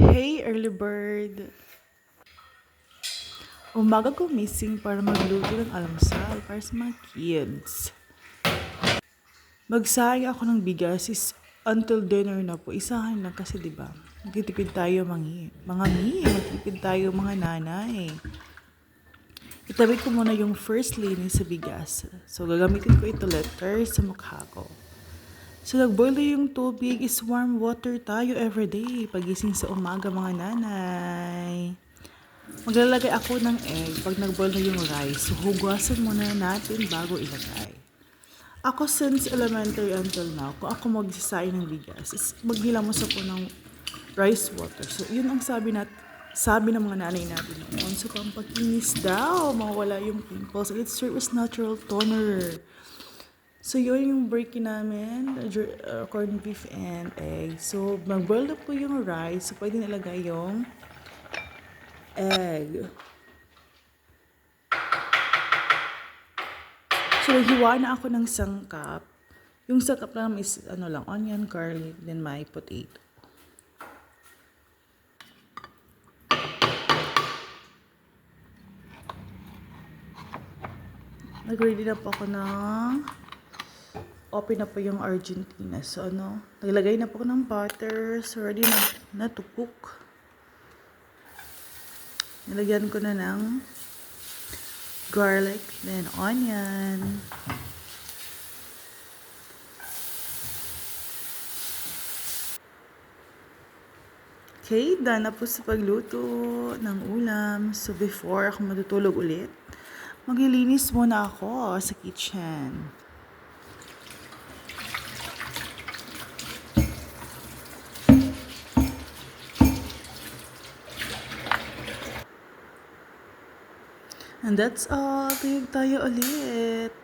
Hey, early bird! Umaga gumising para magluto ng almusal para sa mga kids. Magsayang ako ng bigas is until dinner na po. Isahan lang kasi 'di ba? Magtitipid tayo magtitipid tayo mga nanay. Itabi ko muna yung first linis sa bigas. So gagamitin ko ito letter sa mukha ko. So nagboil na yung tubig is warm water tayo everyday. Pagising sa umaga mga nanay. Maglalagay ako ng egg pag nag-boil na yung rice. So, hugasan muna natin bago ilagay. Ako since elementary until now, kung ako magsasay ng bigas, is maghilamos ako ng rice water. So, yun ang sabi ng mga nanay natin noon. So, pampakinis daw, mawala yung pimples. It serves as natural toner. So, yun yung breaking namin, corned beef and egg. So, mag-boil na po yung rice. So, pwede nilagay yung egg. So, hiwa na ako ng sangkap. Yung sangkap lang is, onion, garlic, then my potato. Nag-ready na po ako ng open na po yung Argentina. So, naglagay na po ako ng butter. So, ready na to cook. Nilagyan ko na ng garlic, then onion. Okay, done na po sa pagluto ng ulam. So, before ako matutulog ulit, maglilinis muna ako sa kitchen. And that's all. Tuyog tayo ulit.